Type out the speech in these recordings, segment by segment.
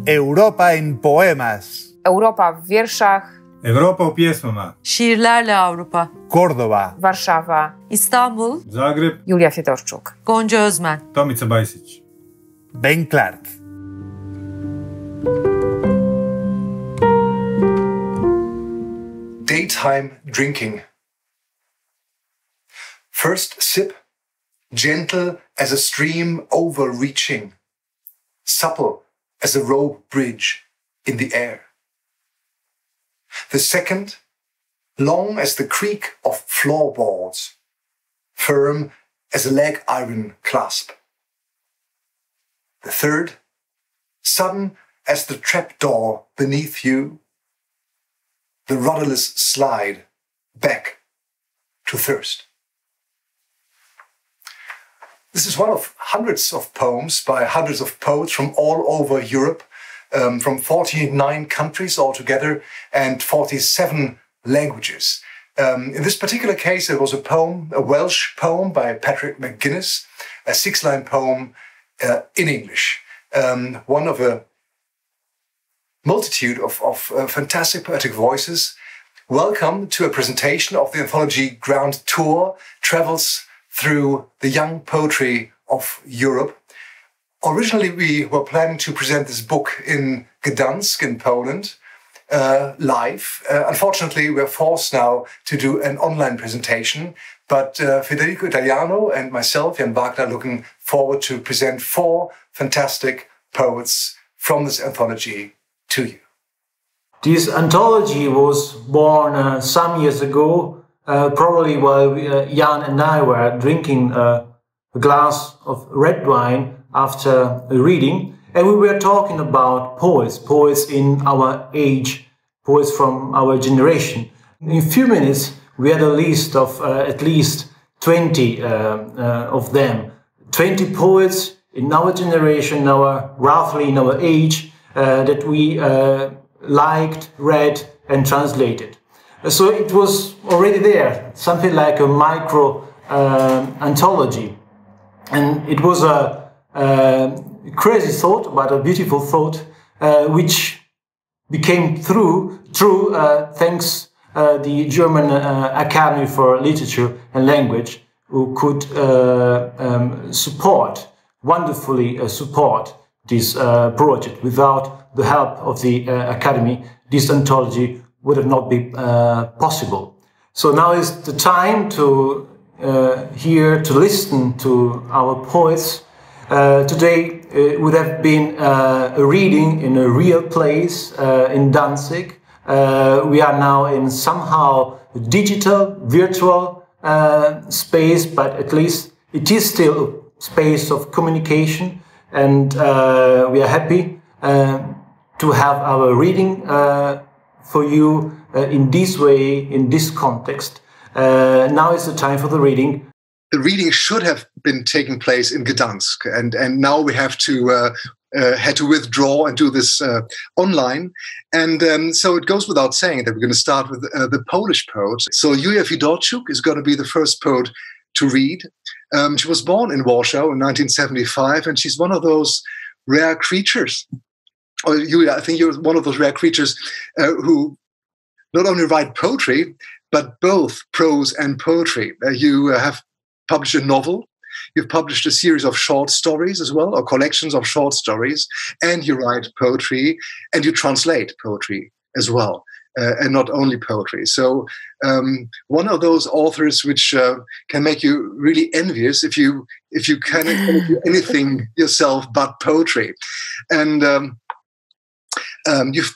Europa en poemas. Europa w wierszach. Europa pjesmama. Şiirlerle Avrupa. Córdoba. Warszawa. İstanbul. Zagreb. Julia Fedorczuk. Gonca Osman. Tomica Bajsić. Ben Clark. Daytime drinking. First sip, gentle as a stream overreaching, supple as a rope bridge in the air. The second, long as the creak of floorboards, firm as a leg iron clasp. The third, sudden as the trapdoor beneath you, the rudderless slide back to thirst. This is one of hundreds of poems by hundreds of poets from all over Europe, from 49 countries altogether and 47 languages. In this particular case, it was a poem, a Welsh poem by Patrick McGuinness, a 6-line poem in English. One of a multitude of fantastic poetic voices. Welcome to a presentation of the anthology Ground Tour, Travels through the Young Poetry of Europe. Originally, we were planning to present this book in Gdańsk in Poland, live. Unfortunately, we're forced now to do an online presentation, but Federico Italiano and myself, Janem Wagnerem, are looking forward to present 4 fantastic poets from this anthology to you. This anthology was born some years ago, probably while Jan and I were drinking a glass of red wine after a reading, and we were talking about poets in our age, poets from our generation. In a few minutes, we had a list of at least 20 of them. 20 poets in our generation, roughly in our age, that we liked, read, and translated. So it was already there, something like a micro anthology. And it was a crazy thought, but a beautiful thought, which became true thanks the German Academy for Literature and Language, who could wonderfully support this project. Without the help of the Academy, this anthology would have not been possible. So now is the time to listen to our poets. Today would have been a reading in a real place in Gdańsk. We are now in somehow a digital, virtual space, but at least it is still a space of communication, and we are happy to have our reading for you in this way, in this context. Now is the time for the reading. The reading should have been taking place in Gdańsk, and now we have to had to withdraw and do this online. And so it goes without saying that we're going to start with the Polish poet. So Julia Fedorczuk is going to be the first poet to read. She was born in Warsaw in 1975, and she's one of those rare creatures. Or Julia, I think you're one of those rare creatures who not only write poetry, but both prose and poetry. You have published a novel, you've published a series of short stories as well, or collections of short stories, and you write poetry, and you translate poetry as well, and not only poetry. So one of those authors which can make you really envious if you can do anything yourself but poetry. And you've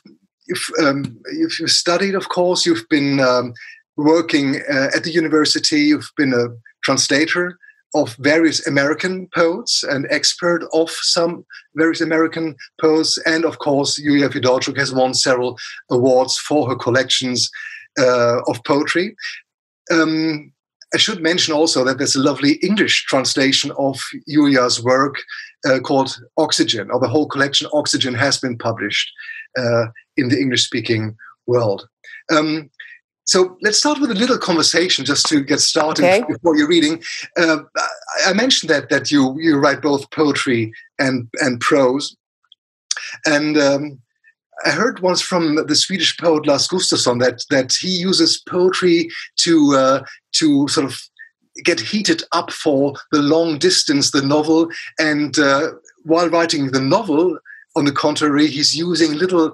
studied, of course, you've been working at the university, you've been a translator of various American poets, an expert of some various American poets, and of course, Julia Fedorczuk has won several awards for her collections of poetry. I should mention also that there's a lovely English translation of Julia's work called Oxygen, or the whole collection Oxygen has been published in the English-speaking world. So let's start with a little conversation just to get started before you're reading. I mentioned that you write both poetry and prose. And I heard once from the Swedish poet Lars Gustafsson that he uses poetry to sort of get heated up for the long distance, the novel. And while writing the novel, on the contrary, he's using little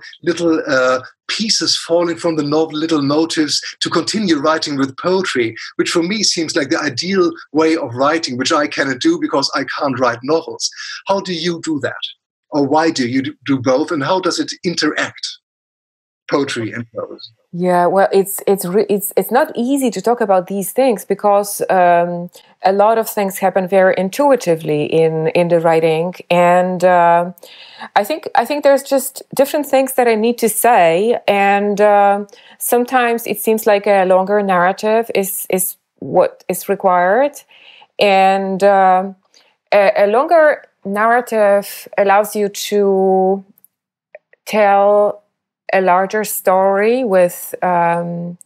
pieces falling from the novel, little motives to continue writing with poetry, which for me seems like the ideal way of writing, which I cannot do because I can't write novels. How do you do that? Or why do you do both? And how does it interact, poetry and prose? Yeah, well, it's not easy to talk about these things because a lot of things happen very intuitively in the writing, and I think there's just different things that I need to say, and sometimes it seems like a longer narrative is what is required, and a longer narrative allows you to tell a larger story with that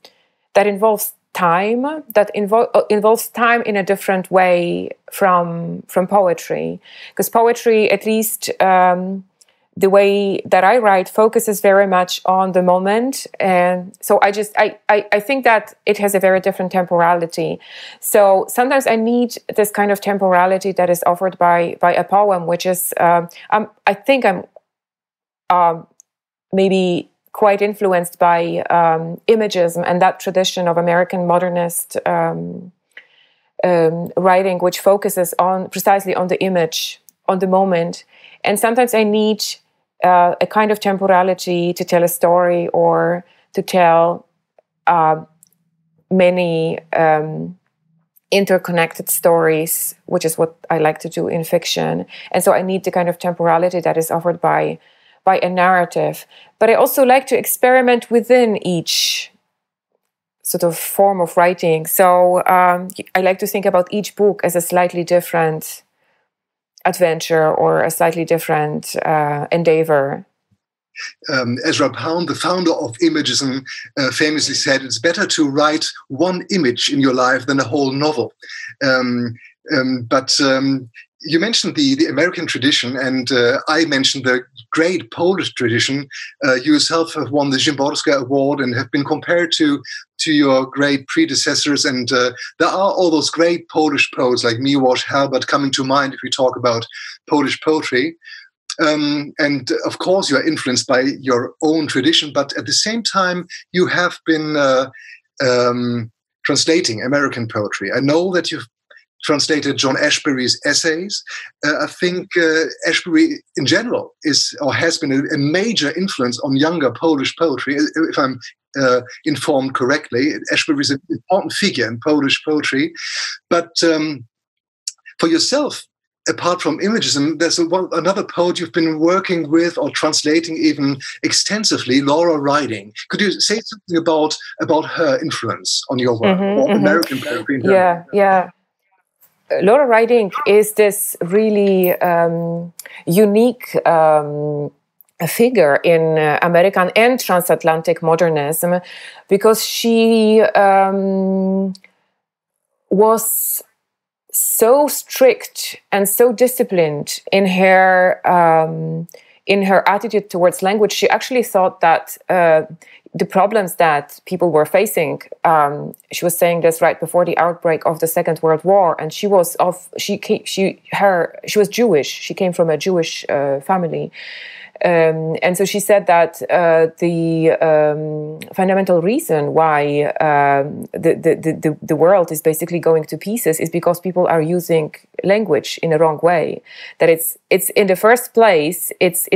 involves time, that involves time in a different way from poetry, because poetry, at least the way that I write, focuses very much on the moment, and so I think that it has a very different temporality. So sometimes I need this kind of temporality that is offered by a poem, which is I think I'm maybe quite influenced by imagism and that tradition of American modernist writing, which focuses precisely on the image, on the moment. And sometimes I need a kind of temporality to tell a story or to tell many interconnected stories, which is what I like to do in fiction. And so I need the kind of temporality that is offered by a narrative. But I also like to experiment within each sort of form of writing. So I like to think about each book as a slightly different adventure or a slightly different endeavor. Ezra Pound, the founder of Imagism, famously said, it's better to write one image in your life than a whole novel. But you mentioned the American tradition, and I mentioned the great Polish tradition. You yourself have won the Szymborska Award and have been compared to your great predecessors. And there are all those great Polish poets like Miłosz, Herbert coming to mind if we talk about Polish poetry. And of course, you are influenced by your own tradition, but at the same time, you have been translating American poetry. I know that you've translated John Ashbery's essays. I think Ashbery in general is or has been a major influence on younger Polish poetry, if I'm informed correctly. Ashbery is an important figure in Polish poetry. But for yourself, apart from Imagism, there's another poet you've been working with or translating even extensively, Laura Riding. Could you say something about her influence on your work, or American poetry? Yeah. Laura Riding is this really unique figure in American and transatlantic modernism, because she was so strict and so disciplined in her attitude towards language. She actually thought that the problems that people were facing, she was saying this right before the outbreak of the Second World War, and she was Jewish. She came from a Jewish family. And so she said that the fundamental reason why the world is basically going to pieces is because people are using language in a wrong way. That it's in the first place it's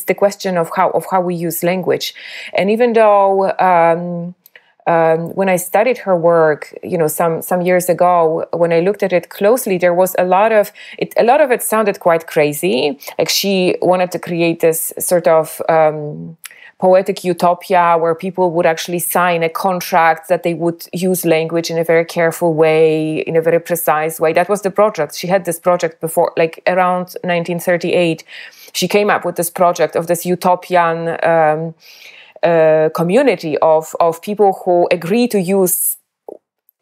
the question of how we use language. And even though when I studied her work, some years ago, when I looked at it closely, there was a lot of it sounded quite crazy. Like she wanted to create this sort of poetic utopia where people would actually sign a contract that they would use language in a very careful way, in a very precise way. That was the project. She had this project before, like around 1938. She came up with this project of this utopian community of people who agree to use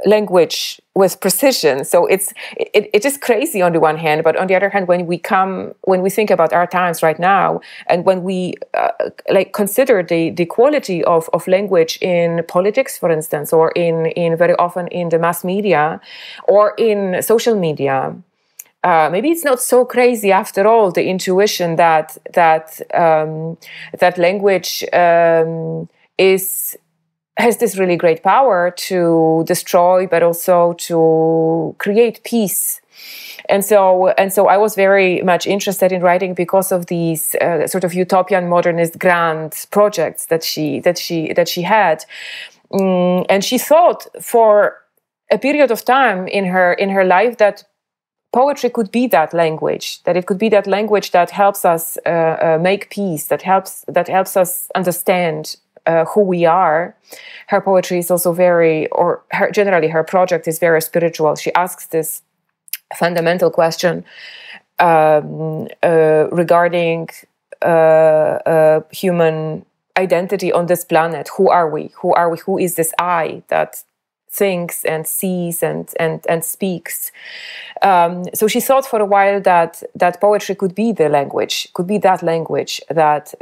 language with precision. So it is crazy on the one hand, but on the other hand, when we think about our times right now, and when we consider the quality of language in politics, for instance, or in very often in the mass media or in social media, maybe it's not so crazy after all, the intuition that language has this really great power to destroy, but also to create peace. And so I was very much interested in writing because of these sort of utopian modernist grand projects that she had. And she thought for a period of time in her life that poetry could be that language, that it could be that language that helps us make peace, that helps us understand who we are. Her poetry is also generally her project is very spiritual. She asks this fundamental question regarding human identity on this planet. Who are we? Who is this I that thinks and sees and speaks? So she thought for a while that poetry could be the language, could be that language that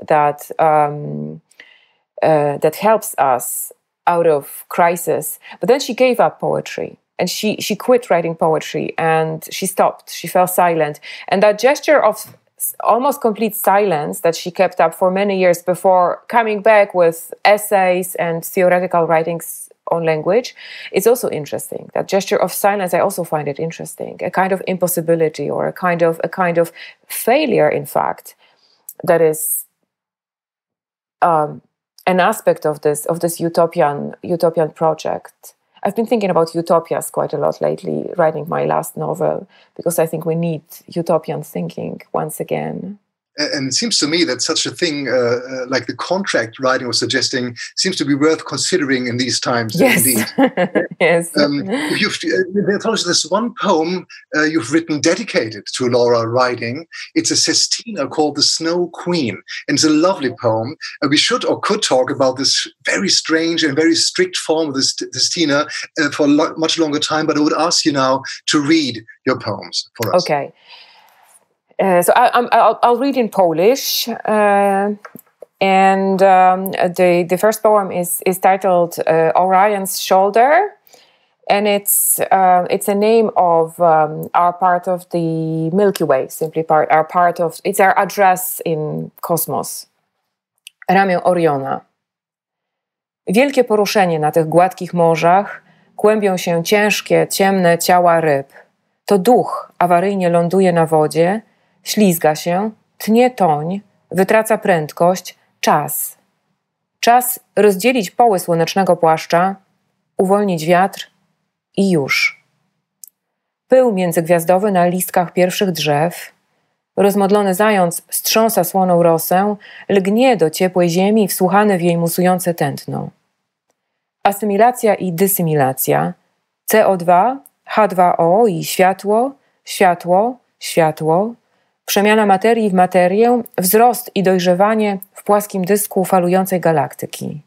helps us out of crisis. But then she gave up poetry, and she quit writing poetry, and she stopped. She fell silent. And that gesture of almost complete silence that she kept up for many years before coming back with essays and theoretical writings on language, is also interesting. That gesture of silence, I also find it interesting. A kind of impossibility, or a kind of failure, in fact, that is an aspect of this utopian project. I've been thinking about utopias quite a lot lately, writing my last novel, because I think we need utopian thinking once again. And it seems to me that such a thing, like the contract writing was suggesting, seems to be worth considering in these times. Yes. Indeed. Yes. There's one poem you've written dedicated to Laura riding. It's a sestina called The Snow Queen. And it's a lovely poem. We should or could talk about this very strange and very strict form of the sestina for a much longer time, but I would ask you now to read your poems for us. Okay. So I'll read in Polish, and the first poem is titled Orion's Shoulder, and it's a name of our part of the Milky Way, simply it's our address in kosmos. Ramię Oriona. Wielkie poruszenie na tych gładkich morzach, kłębią się ciężkie, ciemne ciała ryb. To duch awaryjnie ląduje na wodzie, ślizga się, tnie toń, wytraca prędkość, czas. Czas rozdzielić poły słonecznego płaszcza, uwolnić wiatr i już. Pył międzygwiazdowy na listkach pierwszych drzew, rozmodlony zając strząsa słoną rosę, lgnie do ciepłej ziemi wsłuchany w jej musujące tętno. Asymilacja i dysymilacja, CO2, H2O i światło, światło, światło, przemiana materii w materię, wzrost i dojrzewanie w płaskim dysku falującej galaktyki.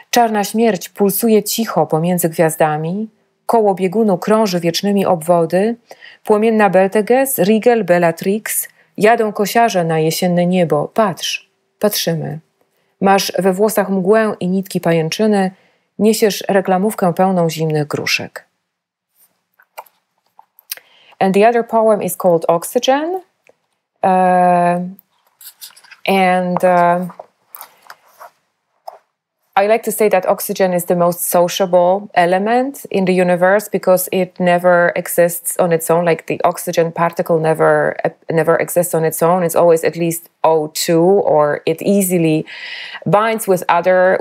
Czarna śmierć pulsuje cicho pomiędzy gwiazdami, koło biegunu krąży wiecznymi obwody, płomienna Belteges, Rigel, Bellatrix, jadą kosiarze na jesienne niebo. Patrz, patrzymy. Masz we włosach mgłę i nitki pajęczyny, niesiesz reklamówkę pełną zimnych gruszek. And the other poem is called Oxygen. I like to say that oxygen is the most sociable element in the universe because it never exists on its own. Like the oxygen particle never exists on its own. It's always at least O2, or it easily binds with other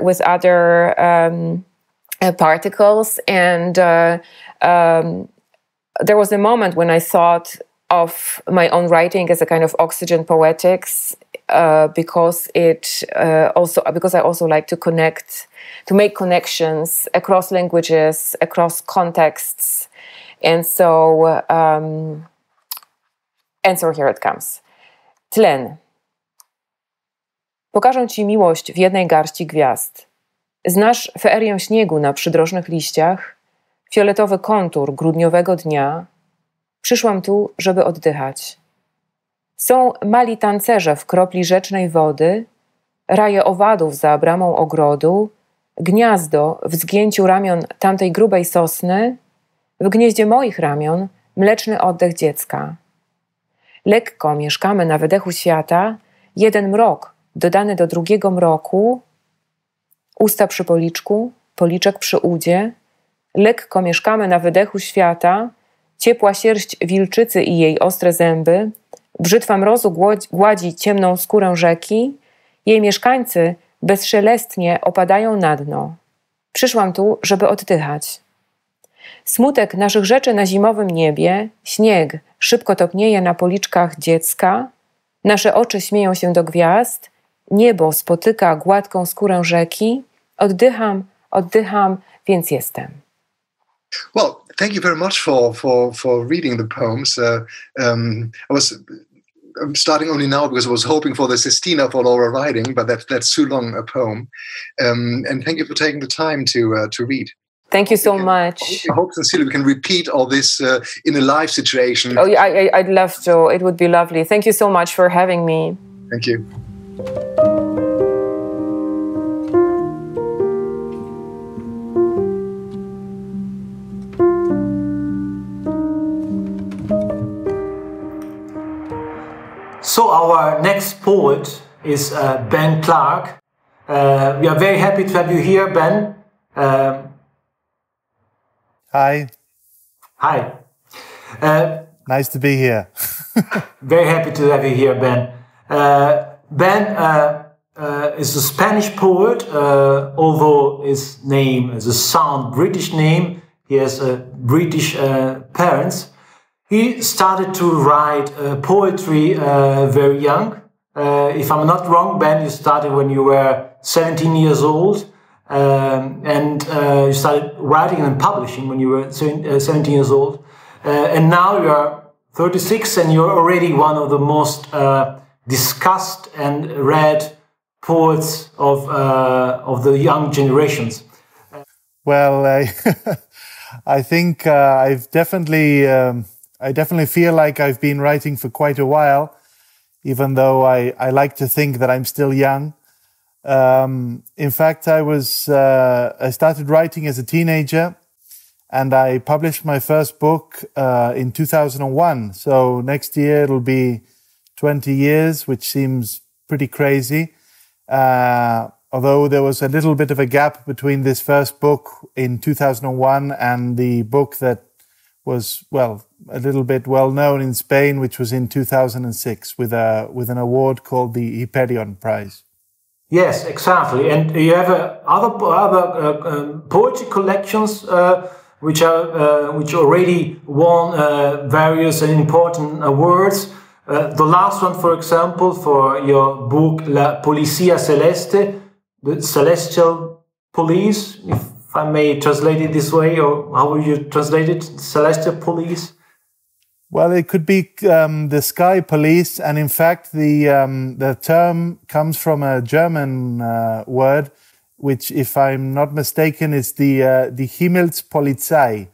particles. And there was a moment when I thought of my own writing as a kind of oxygen poetics, because I also like to make connections across languages, across contexts, and so here it comes. Tlen. Pokażę Ci miłość w jednej garści gwiazd. Znasz feerię śniegu na przydrożnych liściach, fioletowy kontur grudniowego dnia. Przyszłam tu, żeby oddychać. Są mali tancerze w kropli rzecznej wody, raje owadów za bramą ogrodu, gniazdo w zgięciu ramion tamtej grubej sosny, w gnieździe moich ramion mleczny oddech dziecka. Lekko mieszkamy na wydechu świata, jeden mrok dodany do drugiego mroku, usta przy policzku, policzek przy udzie. Lekko mieszkamy na wydechu świata, ciepła sierść wilczycy i jej ostre zęby, brzytwa mrozu gładzi ciemną skórę rzeki, jej mieszkańcy bezszelestnie opadają na dno. Przyszłam tu, żeby oddychać. Smutek naszych rzeczy na zimowym niebie, śnieg szybko topnieje na policzkach dziecka, nasze oczy śmieją się do gwiazd, niebo spotyka gładką skórę rzeki, oddycham, więc jestem. Well, thank you very much for reading the poems. I'm starting only now because I was hoping for the sestina for Laura writing, but that's too long a poem. And thank you for taking the time to read. Thank you so much. I hope sincerely we can repeat all this in a live situation. Oh, I'd love to. It would be lovely. Thank you so much for having me. Thank you. So our next poet is Ben Clark. We are very happy to have you here, Ben. Hi. Hi. Nice to be here. Very happy to have you here, Ben. Ben is a Spanish poet, although his name is a sound British name. He has British parents. He started to write poetry very young. If I'm not wrong, Ben, you started when you were 17 years old, and you started writing and publishing when you were 17 years old. And now you're 36 and you're already one of the most discussed and read poets of the young generations. Well, I think I definitely feel like I've been writing for quite a while, even though I like to think that I'm still young. In fact, I started writing as a teenager, and I published my first book in 2001. So next year it'll be 20 years, which seems pretty crazy. Although there was a little bit of a gap between this first book in 2001 and the book that was, well, a little bit well known in Spain, which was in 2006 with an award called the Hyperion Prize. Yes, exactly. And you have other poetry collections which already won various and important awards. The last one, for example, for your book La Policía Celeste, the Celestial Police, if I may translate it this way, or how would you translate it? Celestial Police? Well, it could be the Sky Police, and in fact, the term comes from a German word, which, if I'm not mistaken, is the Himmelspolizei.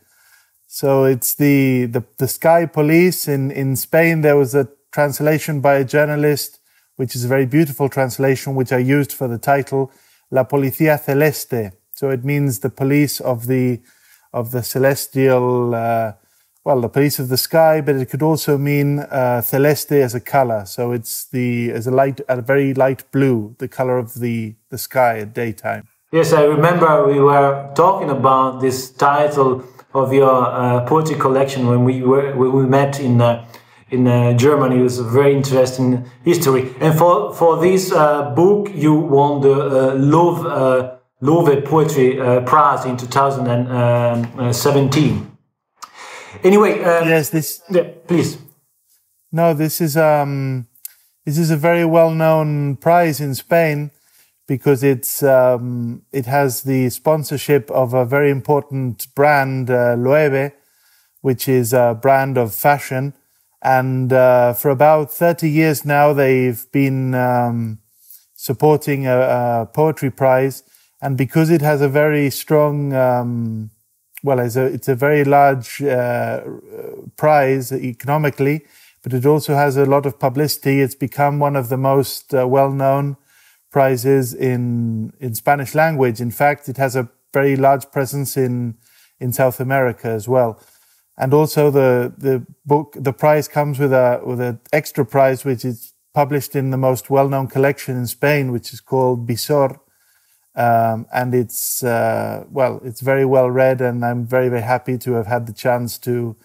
So it's the Sky Police. In Spain, there was a translation by a journalist, which is a very beautiful translation, which I used for the title, La Policía Celeste. So it means the police of the celestial, the police of the sky, but it could also mean celeste as a color. So it's a very light blue, the color of the sky at daytime. Yes, I remember we were talking about this title of your poetry collection when we met in Germany. It was a very interesting history. And for this book, you won the Louvre Poetry Prize in 2017. Anyway, yes, please. No, this is a very well-known prize in Spain because it has the sponsorship of a very important brand, Loewe, which is a brand of fashion, and for about 30 years now they've been supporting a poetry prize. And because it has a very strong, it's a very large prize economically, but it also has a lot of publicity. It's become one of the most well-known prizes in Spanish language. In fact, it has a very large presence in South America as well. And also the prize comes with an extra prize, which is published in the most well-known collection in Spain, which is called Visor. And it's very well read, and I'm very, very happy to have had the chance to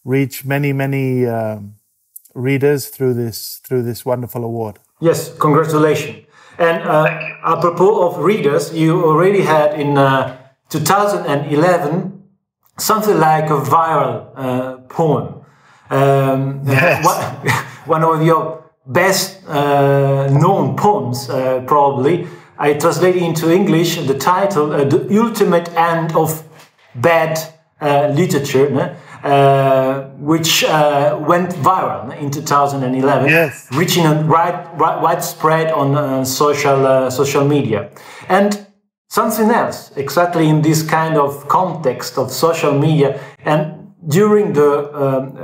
reach many, many readers through this wonderful award. Yes, congratulations. And apropos of readers, you already had in 2011 something like a viral poem. Yes. One of your best known poems, probably. I translated into English the title, The Ultimate End of Bad Literature, which went viral in 2011, yes, reaching a widespread on social media. And something else, exactly in this kind of context of social media, and during the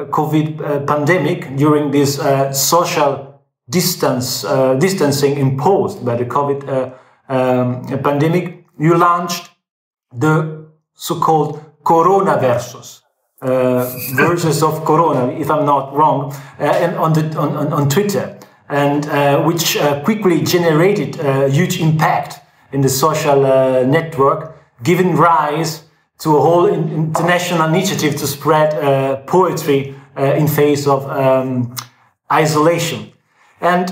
COVID pandemic, during this social distancing imposed by the COVID pandemic, you launched the so-called Corona verses. Verses of Corona, if I'm not wrong, and on Twitter, and which quickly generated a huge impact in the social network, giving rise to a whole international initiative to spread poetry in face of isolation. And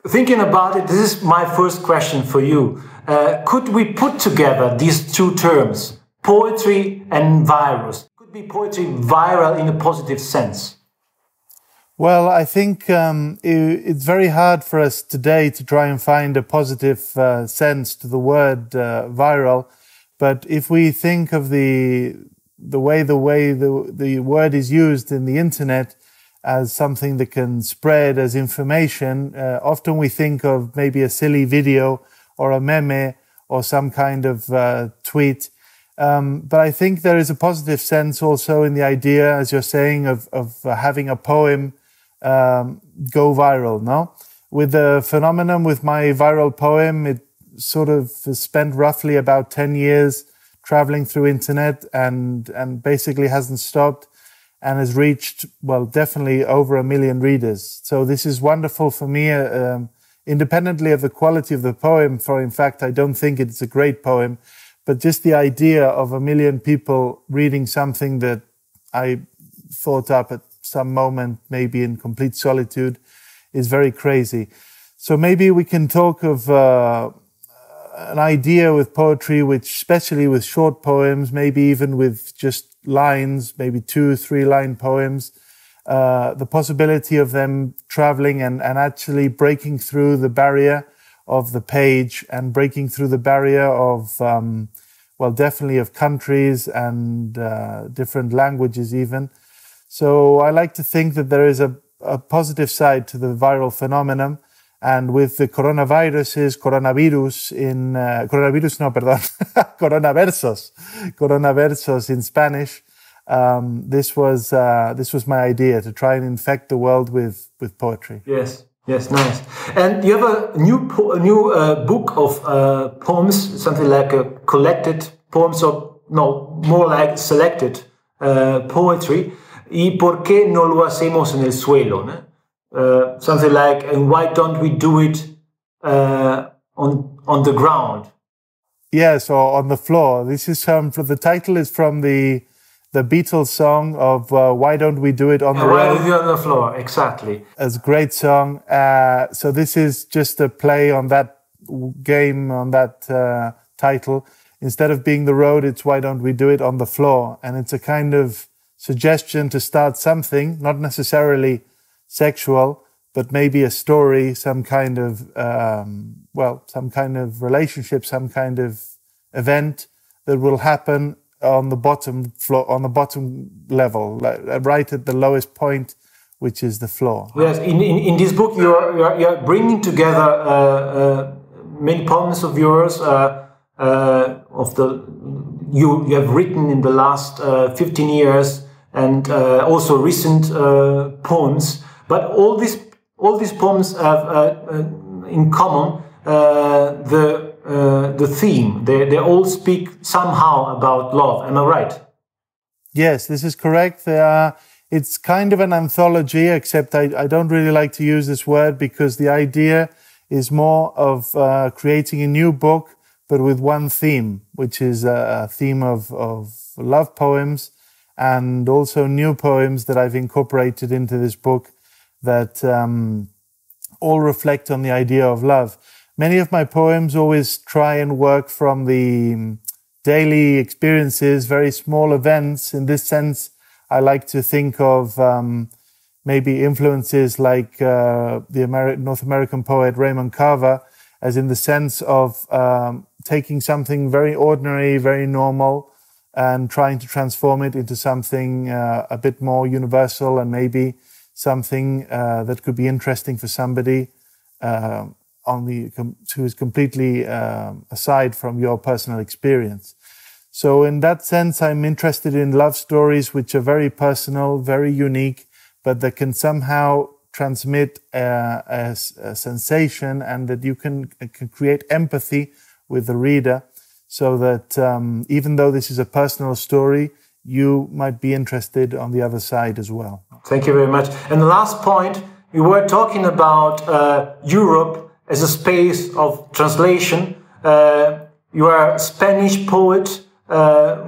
thinking about it, this is my first question for you. Could we put together these two terms, poetry and virus? Could be poetry viral in a positive sense? Well, I think it's very hard for us today to try and find a positive sense to the word viral. But if we think of the way the word is used in the internet as something that can spread as information, often we think of maybe a silly video or a meme or some kind of tweet. But I think there is a positive sense also in the idea, as you're saying, of having a poem go viral, no? With the phenomenon with my viral poem, it sort of spent roughly about 10 years traveling through internet and basically hasn't stopped and has reached, well, definitely over 1 million readers. So this is wonderful for me, independently of the quality of the poem, for in fact, I don't think it's a great poem, but just the idea of 1 million people reading something that I thought up at some moment, maybe in complete solitude, is very crazy. So maybe we can talk of an idea with poetry, which especially with short poems, maybe even with just lines, maybe 2-3 line poems, the possibility of them traveling and actually breaking through the barrier of the page and breaking through the barrier of, well, definitely of countries and different languages even. So I like to think that there is a positive side to the viral phenomenon. And with the coronavirus in Spanish, this was my idea, to try and infect the world with poetry. Yes, nice. And you have a new book of poems, something like a collected poems, or no, more like selected poetry. ¿Y por qué no lo hacemos en el suelo? ¿No? Something like, and why don't we do it on the ground? Yes, or on the floor. This is the title is from the Beatles song of Why Don't We Do It on the Road? Why don't we do it on the floor? Exactly. It's a great song. So this is just a play on that game, on that title. Instead of being the road, it's Why Don't We Do It on the Floor? And it's a kind of suggestion to start something, not necessarily sexual, but maybe a story, some kind of, some kind of relationship, some kind of event that will happen on the bottom floor, on the bottom level, right at the lowest point which is the floor. Yes, in this book you're bringing together many poems of yours you have written in the last 15 years and also recent poems. But all these poems have in common the theme. They all speak somehow about love. Am I right? Yes, this is correct. It's kind of an anthology, except I don't really like to use this word because the idea is more of creating a new book, but with one theme, which is a theme of love poems, and also new poems that I've incorporated into this book that all reflect on the idea of love. Many of my poems always try and work from the daily experiences, very small events. In this sense, I like to think of maybe influences like the North American poet Raymond Carver, as in the sense of taking something very ordinary, very normal, and trying to transform it into something a bit more universal and maybe something that could be interesting for somebody who is completely aside from your personal experience. So in that sense, I'm interested in love stories which are very personal, very unique, but that can somehow transmit a sensation, and that you can create empathy with the reader, so that even though this is a personal story, you might be interested on the other side as well. Thank you very much. And the last point, we were talking about Europe as a space of translation. You are a Spanish poet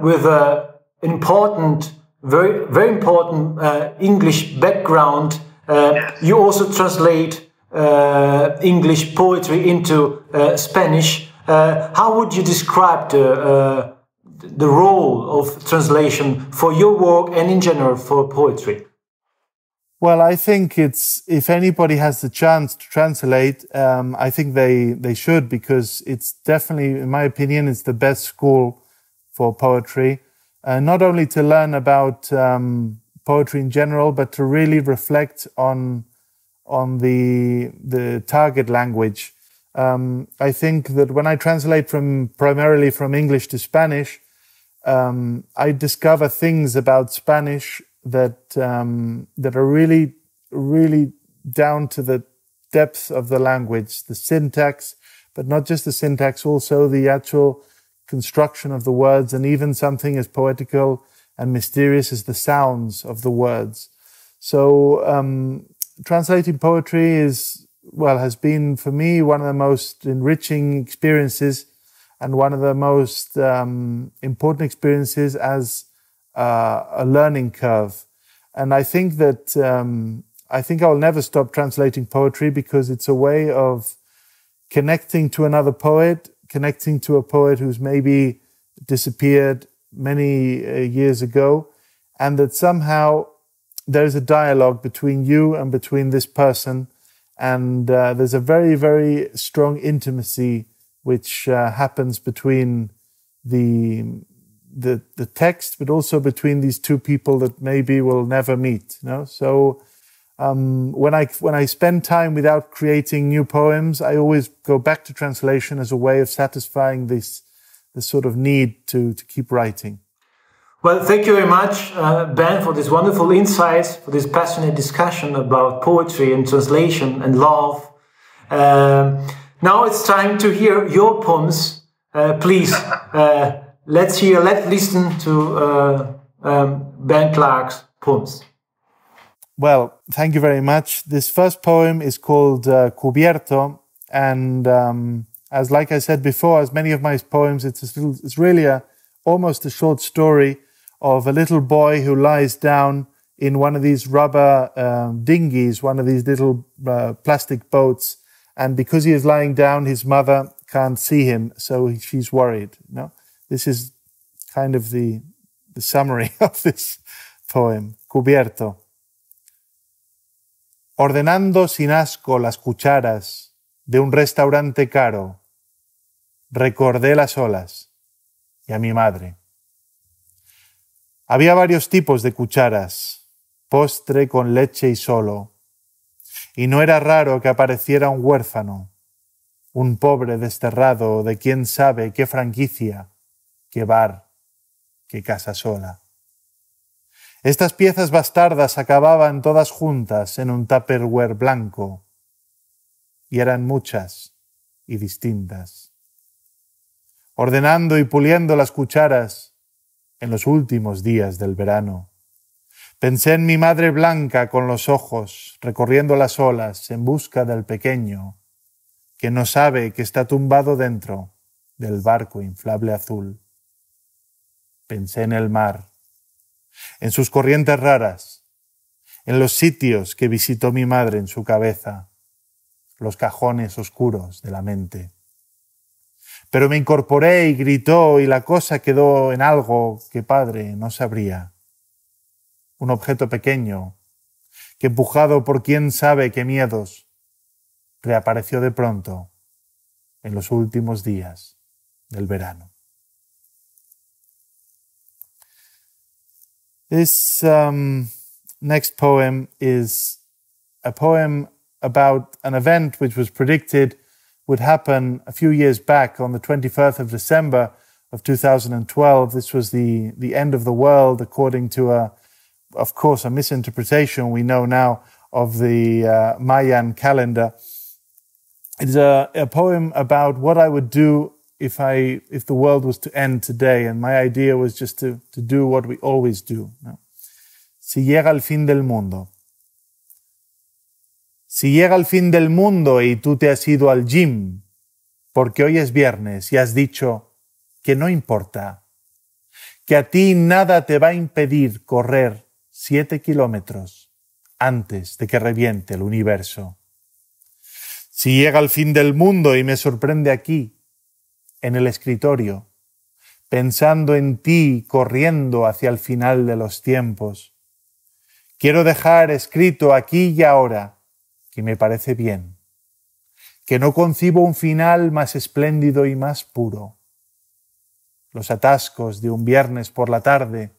with an important, very important English background. You also translate English poetry into Spanish. How would you describe the role of translation for your work and in general for poetry? Well, I think if anybody has the chance to translate, I think they should, because it's definitely, in my opinion, it's the best school for poetry. Not only to learn about poetry in general, but to really reflect on the target language. I think that when I translate primarily from English to Spanish, I discover things about Spanish that are really, really down to the depth of the language, the syntax, but not just the syntax, also the actual construction of the words, and even something as poetical and mysterious as the sounds of the words. So translating poetry has been for me one of the most enriching experiences and one of the most important experiences as a learning curve. And I think that I will never stop translating poetry, because it's a way of connecting to another poet, connecting to a poet who's maybe disappeared many years ago, and that somehow there's a dialogue between you and between this person, and there's a very, very strong intimacy which happens between the text, but also between these two people that maybe will never meet. So when I spend time without creating new poems, I always go back to translation as a way of satisfying this sort of need to keep writing. Well, thank you very much, Ben, for this wonderful insights, for this passionate discussion about poetry and translation and love. Now it's time to hear your poems. Please, let's listen to Ben Clark's poems. Well, thank you very much. This first poem is called Kubierto, and like I said before, as many of my poems, it's really almost a short story of a little boy who lies down in one of these rubber dinghies, one of these little plastic boats, and because he is lying down, his mother can't see him, so she's worried. This is kind of the summary of this poem. Kubierto. Ordenando sin asco las cucharas de un restaurante caro, recordé las olas y a mi madre. Había varios tipos de cucharas, postre con leche y solo. Y no era raro que apareciera un huérfano, un pobre desterrado de quién sabe qué franquicia, qué bar, qué casa sola. Estas piezas bastardas acababan todas juntas en un tupperware blanco, y eran muchas y distintas. Ordenando y puliendo las cucharas en los últimos días del verano, pensé en mi madre blanca con los ojos recorriendo las olas en busca del pequeño que no sabe que está tumbado dentro del barco inflable azul. Pensé en el mar, en sus corrientes raras, en los sitios que visitó mi madre en su cabeza, los cajones oscuros de la mente. Pero me incorporé y gritó y la cosa quedó en algo que padre no sabría. Un objeto pequeño que, empujado por quién sabe qué miedos, reapareció de pronto en los últimos días del verano. This next poem is a poem about an event which was predicted would happen a few years back on the 21st of December of 2012. This was the end of the world, according to of course, a misinterpretation we know now of the Mayan calendar. It's a poem about what I would do if the world was to end today, and my idea was just to do what we always do. ¿No? Si llega el fin del mundo. Si llega el fin del mundo y tú te has ido al gym, porque hoy es viernes y has dicho que no importa, que a ti nada te va a impedir correr 7 kilómetros antes de que reviente el universo. Si llega el fin del mundo y me sorprende aquí, en el escritorio, pensando en ti corriendo hacia el final de los tiempos, quiero dejar escrito aquí y ahora que me parece bien, que no concibo un final más espléndido y más puro. Los atascos de un viernes por la tarde,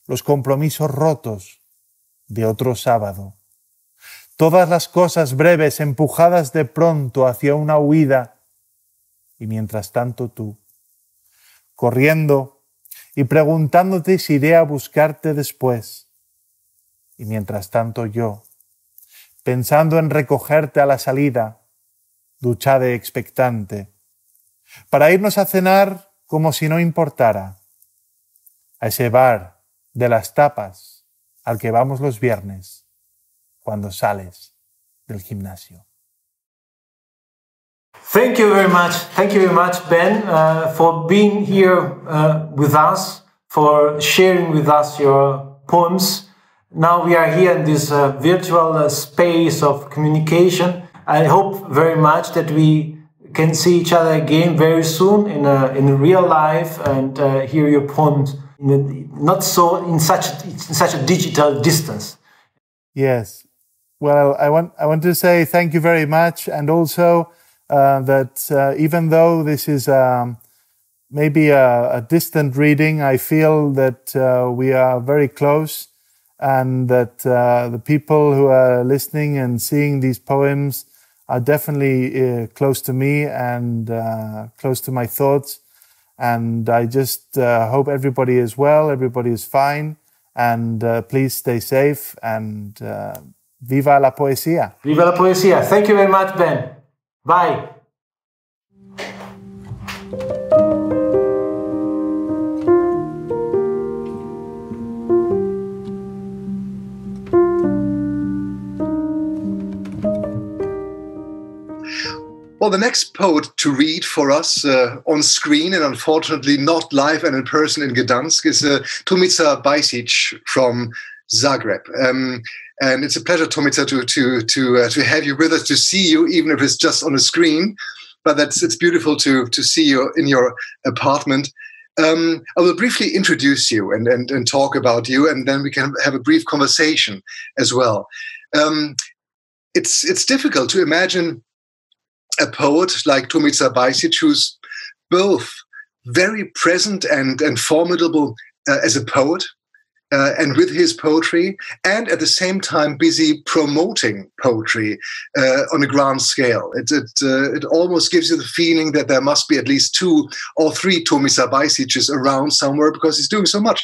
los compromisos rotos de otro sábado, todas las cosas breves empujadas de pronto hacia una huida, y mientras tanto tú, corriendo y preguntándote si iré a buscarte después, y mientras tanto yo, pensando en recogerte a la salida, duchada y expectante, para irnos a cenar como si no importara, a ese bar de las tapas al que vamos los viernes cuando sales del gimnasio. Thank you very much, Ben, for being here with us, for sharing with us your poems. Now we are here in this virtual space of communication. I hope very much that we can see each other again very soon in real life and hear your poems in such a digital distance. Yes. Well, I want to say thank you very much, and also that even though this is maybe a distant reading, I feel that we are very close, and that the people who are listening and seeing these poems are definitely close to me and close to my thoughts. And I just hope everybody is well, everybody is fine, and please stay safe, and viva la poesía. Viva la poesía. Thank you very much, Ben. Bye. Well, the next poet to read for us on screen, and unfortunately not live and in person in Gdańsk, is Tomica Bajsic from Zagreb. And it's a pleasure, Tomica, to have you with us, to see you, even if it's just on a screen. But it's beautiful to see you in your apartment. I will briefly introduce you and talk about you, and then we can have a brief conversation as well. It's difficult to imagine a poet like Tomica Bajsic, who's both very present and formidable as a poet, and with his poetry, and at the same time busy promoting poetry on a grand scale. It almost gives you the feeling that there must be at least 2 or 3 Tomislav Bajsićes around somewhere, because he's doing so much.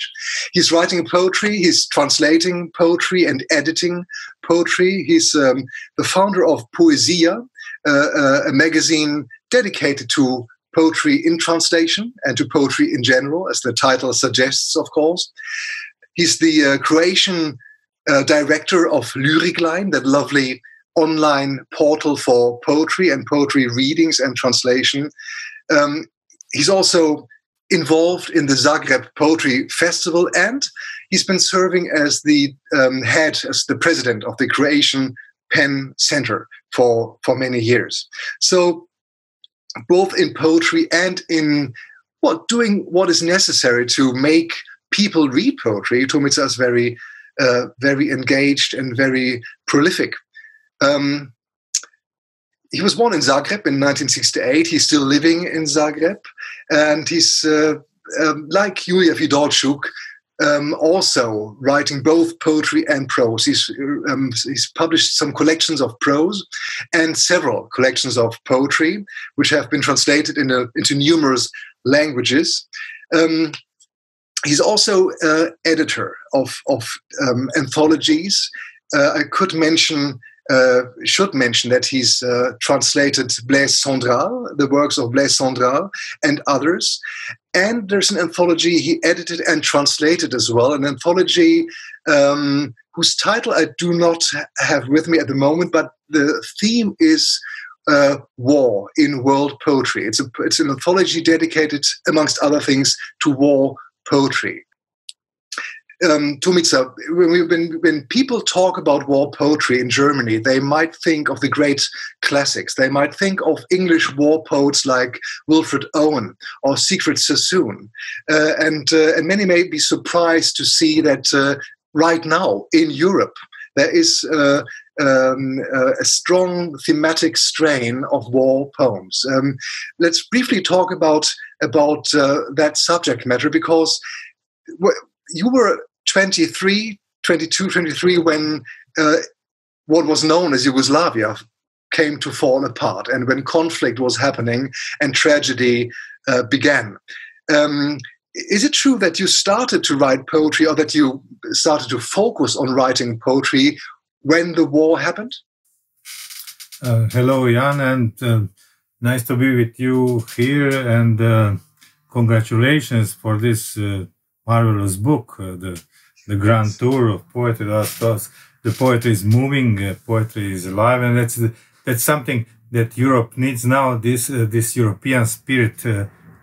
He's writing poetry, he's translating poetry and editing poetry. He's the founder of Poezję, a magazine dedicated to poetry in translation and to poetry in general, as the title suggests, of course. He's the Croatian director of Lyrikline, that lovely online portal for poetry and poetry readings and translation. He's also involved in the Zagreb Poetry Festival, and he's been serving as the as the president of the Croatian Pen Center for many years. So both in poetry and in doing what is necessary to make people read poetry, Tomislav is very, very engaged and very prolific. He was born in Zagreb in 1968. He's still living in Zagreb, and he's like Julia Fidolczuk, also writing both poetry and prose. He's published some collections of prose and several collections of poetry, which have been translated into numerous languages. He's also editor of anthologies. I should mention that he's translated Blaise Cendrale, the works of Blaise Cendrale, and others. And there's an anthology he edited and translated as well, an anthology whose title I do not have with me at the moment, but the theme is war in world poetry. It's an anthology dedicated, amongst other things, to war poetry. Tomislav, when people talk about war poetry in Germany, they might think of the great classics. They might think of English war poets like Wilfred Owen or Siegfried Sassoon. And many may be surprised to see that right now in Europe, there is a strong thematic strain of war poems. Let's briefly talk about that subject matter, because you were 22, 23 when what was known as Yugoslavia came to fall apart, and when conflict was happening and tragedy began. Is it true that you started to write poetry, or that you started to focus on writing poetry when the war happened? Hello, Jan, and nice to be with you here, and congratulations for this marvelous book, the Grand Tour of Poetry. The poetry is moving, poetry is alive, and that's something that Europe needs now. This European spirit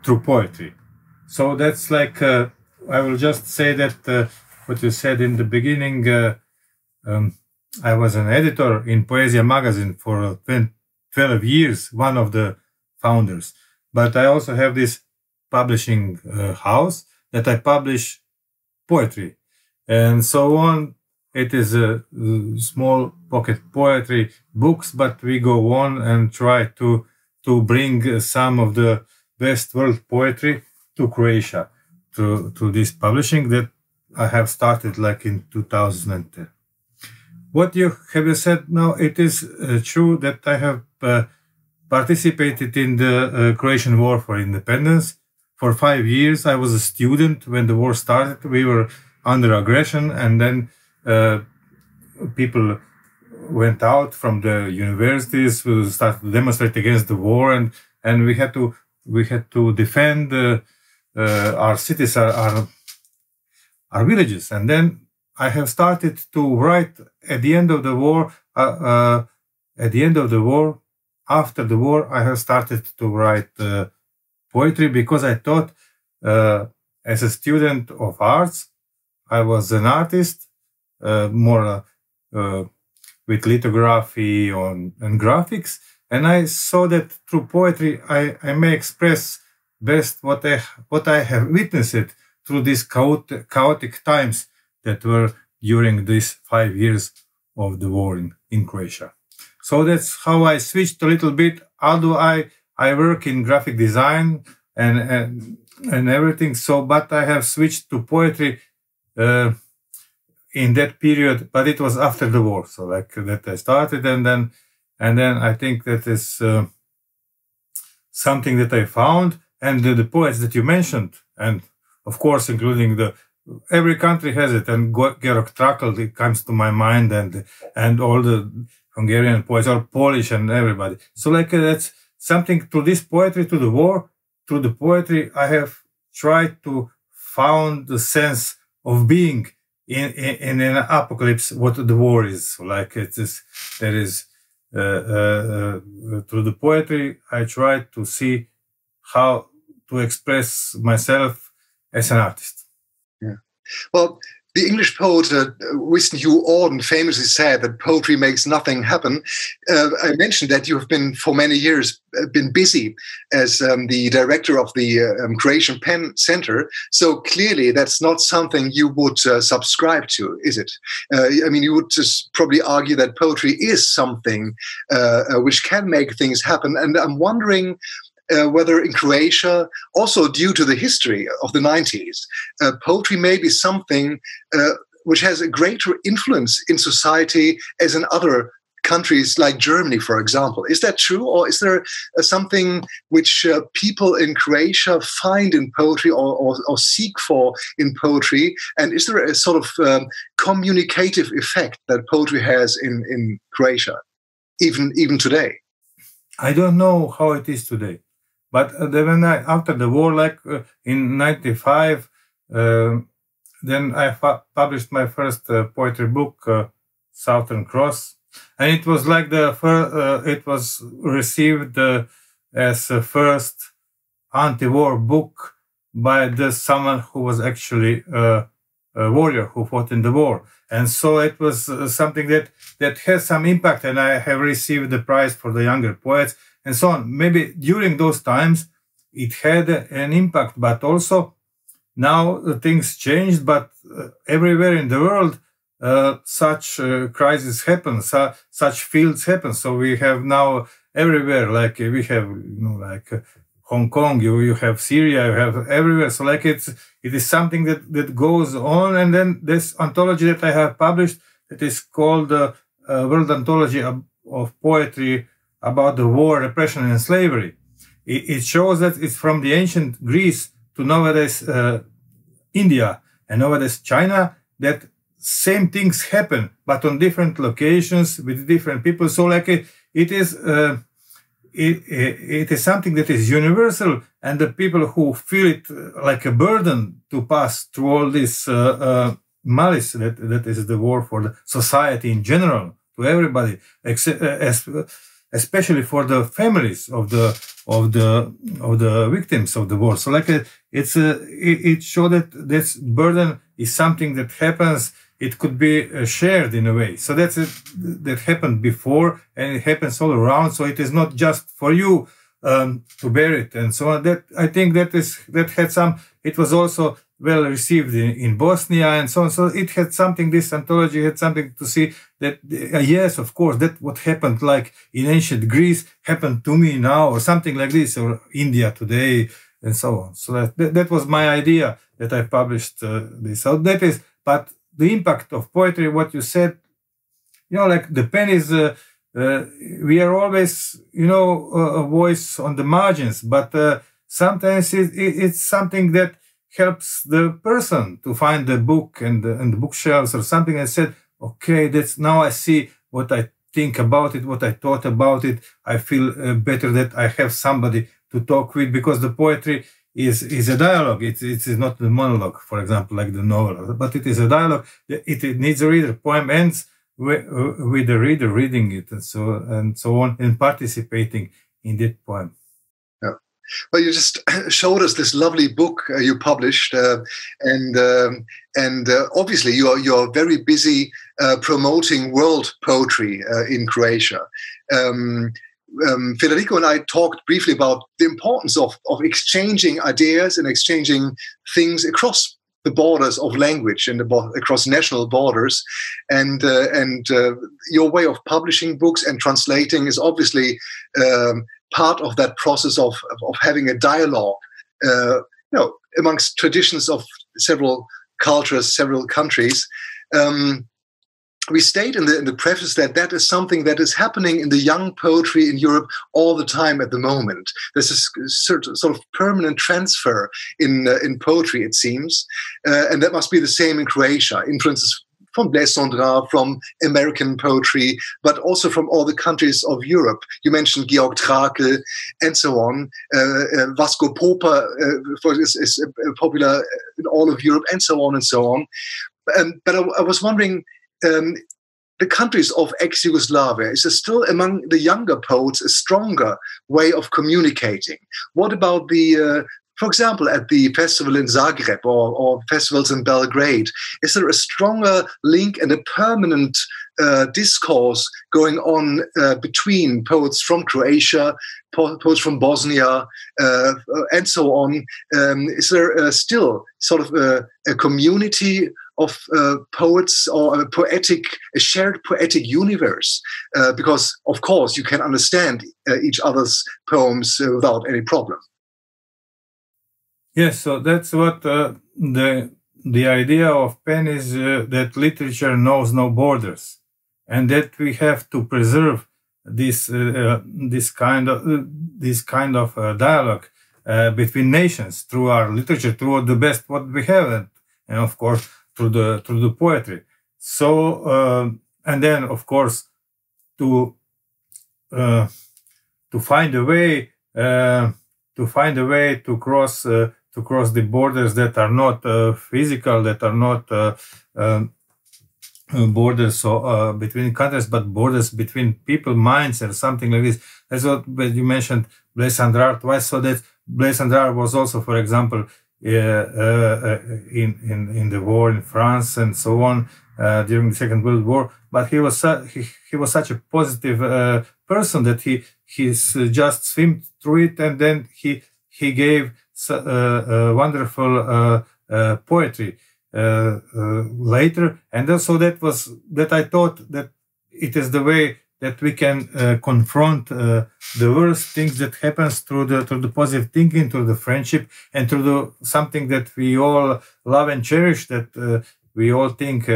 through poetry. So that's like I will just say that what you said in the beginning. I was an editor in Poezia magazine for 12 years, one of the founders. But I also have this publishing house that I publish poetry and so on. It is a small pocket poetry books, but we go on and try to bring some of the best world poetry to Croatia, to this publishing that I have started like in 2010. What you have said now, it is true that I have participated in the Croatian War for Independence. For 5 years, I was a student when the war started. We were under aggression, and then people went out from the universities who started to demonstrate against the war, and we had to defend our cities, our villages, and then I have started to write at the end of the war. After the war, I have started to write poetry, because I thought, as a student of arts, I was an artist, more with lithography and graphics, and I saw that through poetry I may express best what I have witnessed through these chaotic times that were during these 5 years of the war in Croatia. So that's how I switched a little bit. Although I work in graphic design and everything, but I have switched to poetry in that period, but it was after the war. So like that I started, and then I think that is something that I found, and the poets that you mentioned, and of course, including every country has it, and Georg Trakl, it comes to my mind, and all the Hungarian poets, all Polish and everybody. So like that's something through this poetry, to the war, through the poetry, I have tried to found the sense of being in an apocalypse, what the war is. So like through the poetry, I tried to see how to express myself as an artist. Yeah. Well, the English poet Winston Hugh Auden famously said that poetry makes nothing happen. I mentioned that you have been, for many years, been busy as the director of the Croatian Pen Center. So clearly, that's not something you would subscribe to, is it? I mean, you would just probably argue that poetry is something which can make things happen. And I'm wondering whether in Croatia, also due to the history of the 90s, poetry may be something which has a greater influence in society as in other countries like Germany, for example. Is that true? Or is there something which people in Croatia find in poetry or seek for in poetry? And is there a sort of communicative effect that poetry has in Croatia, even today? I don't know how it is today. But then after the war, like in 95, then I published my first poetry book, Southern Cross, and it was like it was received as a first anti-war book by someone who was actually a warrior who fought in the war, and so it was something that has some impact, and I have received the prize for the younger poets. And so on. Maybe during those times it had an impact, but also now things changed. But everywhere in the world, such crises happen, such fields happen. So we have now everywhere, like we have, like Hong Kong, you have Syria, you have everywhere. So like it is something that goes on. And then this anthology that I have published, that is called World Anthology of Poetry about the war, repression, and slavery. It shows that it's from the ancient Greece to nowadays India and nowadays China, that same things happen, but on different locations with different people. So like it is something that is universal, and the people who feel it like a burden to pass through all this malice that is the war for the society in general, to everybody, especially for the families of the victims of the war. So like it showed that this burden is something that happens. It could be shared in a way. So that happened before, and it happens all around. So it is not just for you to bear it and so on. That I think that had some. It was also well received in Bosnia and so on. So it had something. This anthology had something to see that yes, of course, that what happened like in ancient Greece happened to me now, or something like this, or India today, and so on. So that was my idea that I published this. So that is, but the impact of poetry, what you said, like the pen is, we are always, a voice on the margins, but sometimes it's something that helps the person to find the book and the bookshelves or something, and said, okay, that's now I see what I think about it, what I thought about it. I feel better that I have somebody to talk with, because the poetry is a dialogue. It is not the monologue, for example, like the novel, but it is a dialogue. It needs a reader. Poem ends with the reader reading it, and so on, and participating in that poem. Yeah. Well, you just showed us this lovely book you published, and obviously you're very busy promoting world poetry in Croatia. Federico and I talked briefly about the importance of exchanging ideas and exchanging things across the borders of language and across national borders, and your way of publishing books and translating is obviously part of that process of having a dialogue, amongst traditions of several cultures, several countries. we state in the preface that that is something that is happening in the young poetry in Europe all the time at the moment. There's a sort of permanent transfer in poetry, it seems, and that must be the same in Croatia. Influences from Blaise Cendrars, from American poetry, but also from all the countries of Europe. You mentioned Georg Trakl and so on. Vasco Popa is popular in all of Europe, and so on and so on. But I was wondering, the countries of ex-Yugoslavia, is there still among the younger poets a stronger way of communicating? What about for example, at the festival in Zagreb or festivals in Belgrade, is there a stronger link and a permanent discourse going on between poets from Croatia, poets from Bosnia, and so on? Is there still sort of a community of poets, or a shared poetic universe? Because, of course, you can understand each other's poems without any problem. Yes, so that's what the idea of Penn is, that literature knows no borders, and that we have to preserve this kind of dialogue between nations through our literature, through the best what we have, and of course through the poetry. So and then of course to find a way to cross the borders that are not physical, that are not borders between countries, but borders between people, minds, or something like this. That's what you mentioned, Blaise Cendrars twice. So that Blaise Cendrars was also, for example, in the war in France and so on during the Second World War. But he was such a positive person that he just swam through it, and then he gave wonderful poetry later, and also that I thought that it is the way that we can confront the worst things that happens through the positive thinking, through the friendship, and through something that we all love and cherish, that we all think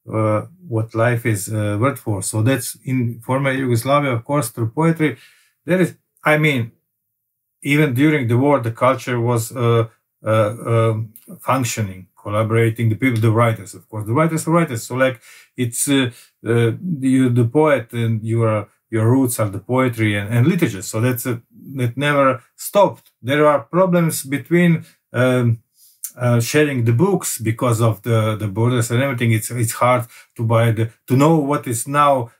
what life is worth for. So that's in former Yugoslavia, of course, through poetry. There is, I mean, even during the war, the culture was functioning, collaborating, the people, the writers, of course. The writers are writers. So like it's the poet, and your roots are the poetry and literature. So that never stopped. There are problems between sharing the books because of the borders and everything. It's hard to to know what is now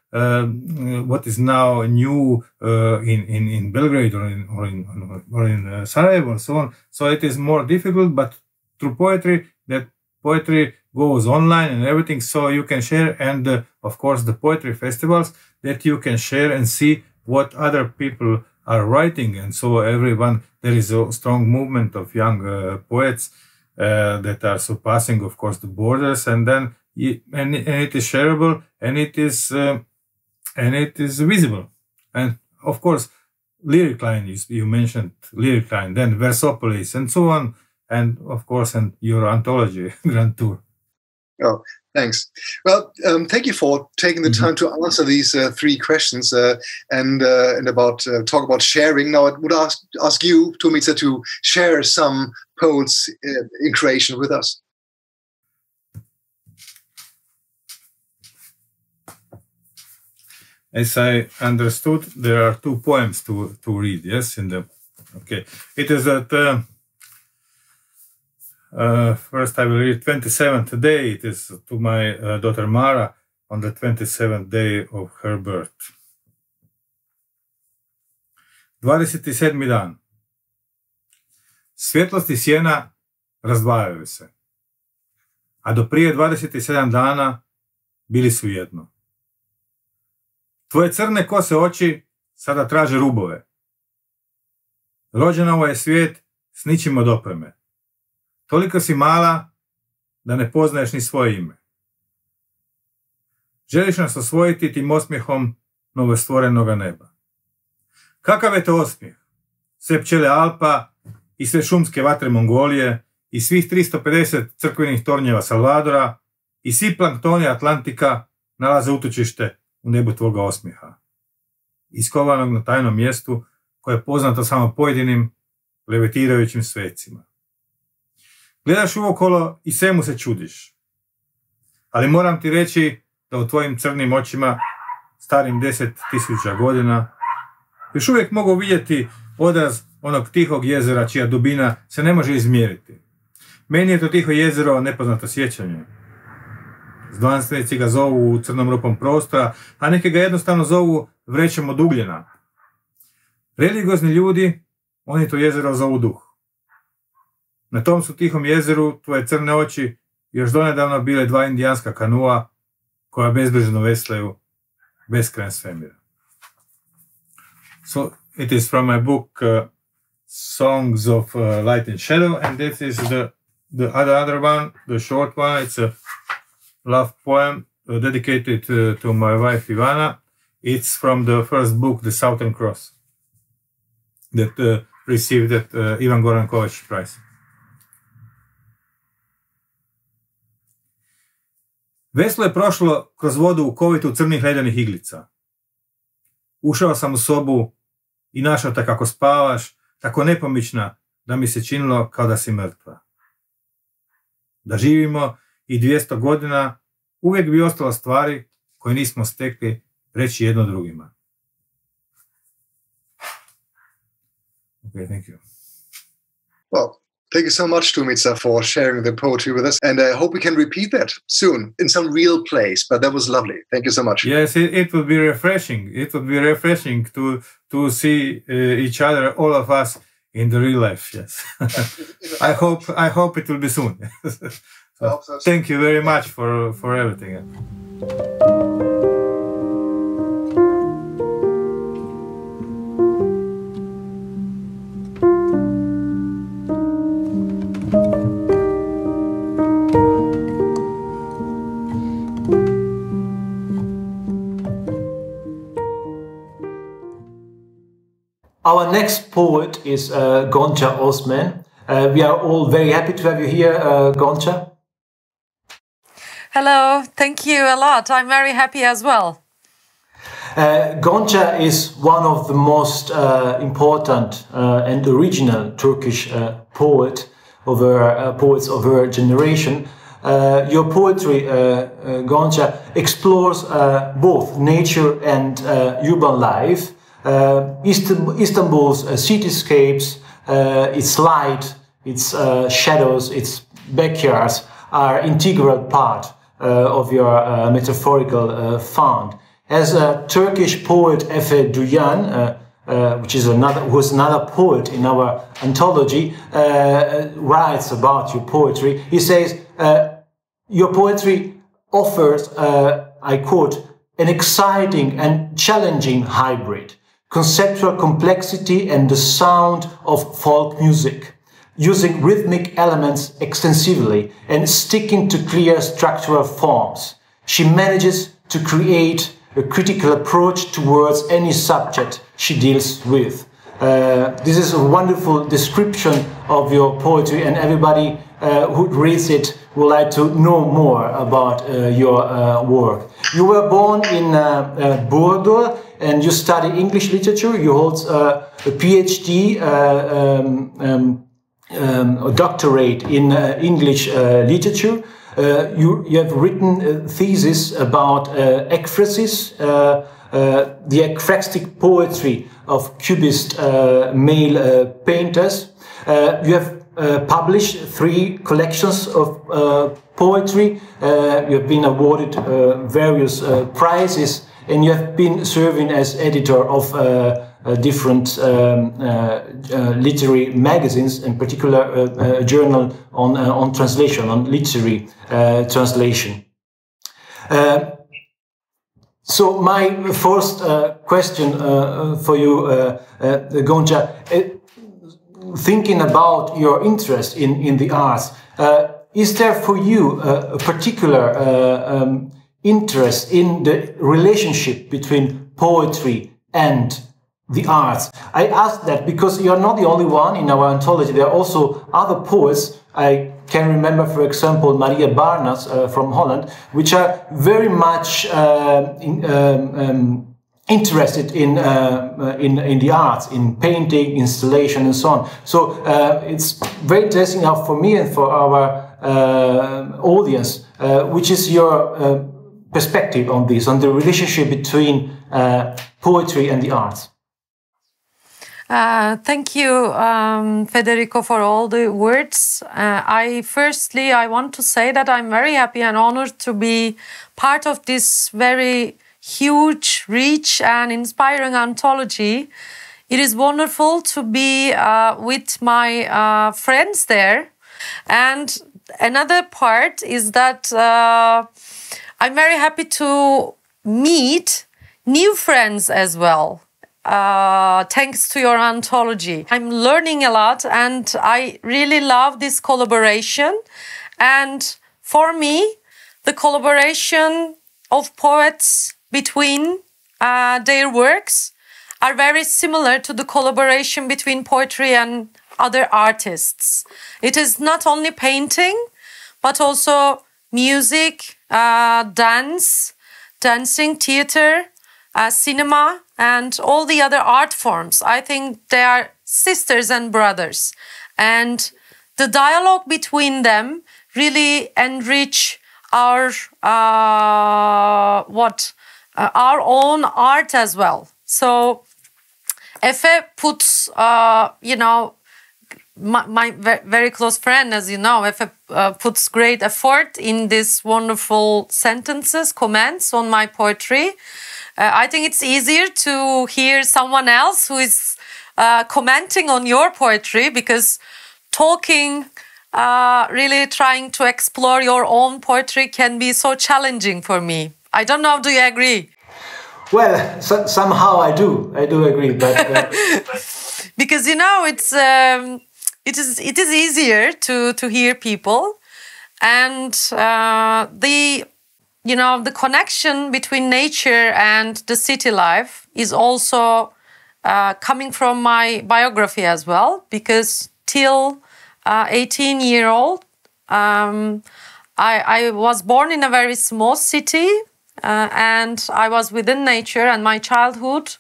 new in Belgrade or in Sarajevo and so on. So it is more difficult, but through poetry, that poetry goes online and everything, so you can share, and of course the poetry festivals that you can share and see what other people are writing. And so everyone, there is a strong movement of young poets that are surpassing, of course, the borders, and then and it is shareable, and it is visible. And of course, lyric line, you mentioned lyric line, then Versopolis and so on, and of course, and your anthology Grand Tour. Oh, thanks. Well, thank you for taking the time to answer these three questions and talk about sharing. Now, I would ask you, Tomica, to share some poets in Croatian with us. As I understood, there are two poems to read. Yes, okay. It is that first I will read 27th day. It is to my daughter Mara on the 27th day of her birth. 27. dan. Svjetlost i sjena razdvajaju se, a do prije 27 dana bili su jedno. Tvoje crne kose oči sada traže rubove. Rođena ovaj svijet s ničim od opreme. Toliko si mala da ne poznaješ ni svoje ime. Želiš nas osvojiti tim osmijehom novostvorenoga neba. Kakav je to osmijeh? Sve pčele Alpa i sve šumske vatre Mongolije i svih 350 crkvenih tornjeva Salvadora i svi planktoni Atlantika nalaze utočište u nebu tvoga osmijeha, iskovanog na tajnom mjestu koje je poznato samo pojedinim levitirajućim svecima. Gledaš uokolo i svemu se čudiš, ali moram ti reći da u tvojim crnim očima, starim 10.000 godina, još uvijek mogu vidjeti odraz onog tihog jezera čija dubina se ne može izmjeriti. Meni je to tiho jezero nepoznato sjećanje. Znanstvenici ga zovu crnom rupom prostora, a neki ga jednostavno zovu vrećom od ugljena. Religiozni ljudi, oni to jezero zovu duh. Na tom su tihom jezeru tvoje crne oči još donedavno bile dva indijanska kanua koja bezbrižno veslaju beskrajan svemira. So it is from my book Songs of Light and Shadow, and this is the other one, the short one. It's a love poem dedicated to my wife Ivana. It's from the first book, The Southern Cross, that received that Ivan Goran Kovač prize. Veslo je prošlo kroz vodu u kovitu crnih ledenih iglica. Ušao sam u sobu i našao te kako spavaš, tako nepomična da mi se činilo kao da si mrtva. Da živimo i 200 godina, uvijek bi ostalo stvari koje nismo stekli reći jedno drugima. Okay, thank you. Well, thank you so much, Tumica, for sharing the poetry with us. And I hope we can repeat that soon in some real place. But that was lovely. Thank you so much. Yes, it would be refreshing. It would be refreshing to see each other, all of us, in the real life. Yes, I hope it will be soon. So, thank you very much for everything. Our next poet is Gonca Osman. We are all very happy to have you here, Gonca. Hello, thank you a lot. I'm very happy as well. Gonca is one of the most important and original Turkish poets of her generation. Your poetry, Gonca, explores both nature and urban life. Istanbul's cityscapes, its light, its shadows, its backyards are integral part of your metaphorical fund. As a Turkish poet, Efe Duyan, who is another poet in our anthology, writes about your poetry. He says, your poetry offers, I quote, an exciting and challenging hybrid, conceptual complexity and the sound of folk music, using rhythmic elements extensively and sticking to clear structural forms. She manages to create a critical approach towards any subject she deals with. This is a wonderful description of your poetry, and everybody who reads it would like to know more about your work. You were born in Bordeaux, and you study English literature. You hold a PhD, a doctorate in English literature. You have written a thesis about ekphrasis, the ekphrastic poetry of Cubist male painters. You have published 3 collections of poetry. You have been awarded various prizes, and you have been serving as editor of different literary magazines, in particular a journal on translation, on literary translation. So my first question for you, Gonca, thinking about your interest in the arts, is there for you a particular interest in the relationship between poetry and the arts? I ask that because you are not the only one in our anthology. There are also other poets I can remember, for example, Maria Barnas from Holland, which are very much interested in the arts, in painting, installation, and so on. So it's very interesting now for me and for our audience, which is your perspective on this, on the relationship between poetry and the arts. Thank you, Federico, for all the words. I want to say that I'm very happy and honored to be part of this very huge, rich and inspiring anthology. It is wonderful to be with my friends there. And another part is that I'm very happy to meet new friends as well. Thanks to your anthology. I'm learning a lot and I really love this collaboration. And for me, the collaboration of poets between their works are very similar to the collaboration between poetry and other artists. It is not only painting, but also music, dancing, theater, cinema, and all the other art forms. I think they are sisters and brothers. And the dialogue between them really enrich our own art as well. So Efe puts, my very close friend, as you know, Efe puts great effort in these wonderful sentences, comments on my poetry. I think it's easier to hear someone else who is commenting on your poetry, because talking, really trying to explore your own poetry can be so challenging for me. I don't know, do you agree? Well, somehow I do agree, but because it is easier to hear people, and the connection between nature and the city life is also coming from my biography as well, because till 18-year-old, I was born in a very small city, and I was within nature, and my childhood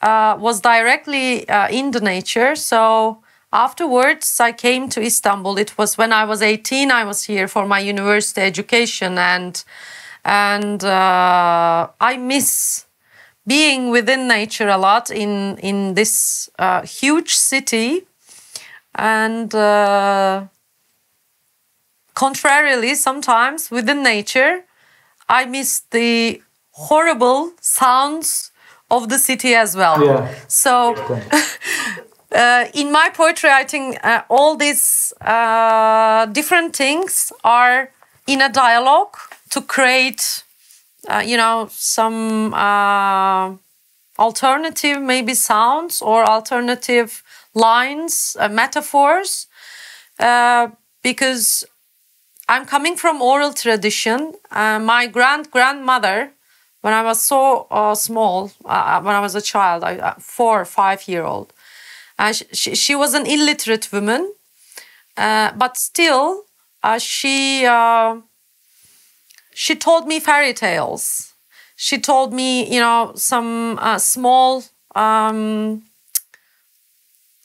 was directly in the nature. So afterwards, I came to Istanbul. It was when I was 18, I was here for my university education, and I miss being within nature a lot in this huge city. And contrarily, sometimes within nature, I miss the horrible sounds of the city as well. Yeah. So in my poetry, I think all these different things are in a dialogue to create, some alternative maybe sounds or alternative lines, metaphors, because I'm coming from oral tradition. My grandmother, when I was so small, when I was a child, 4 or 5-year-old, she was an illiterate woman, but still she told me fairy tales. She told me, some small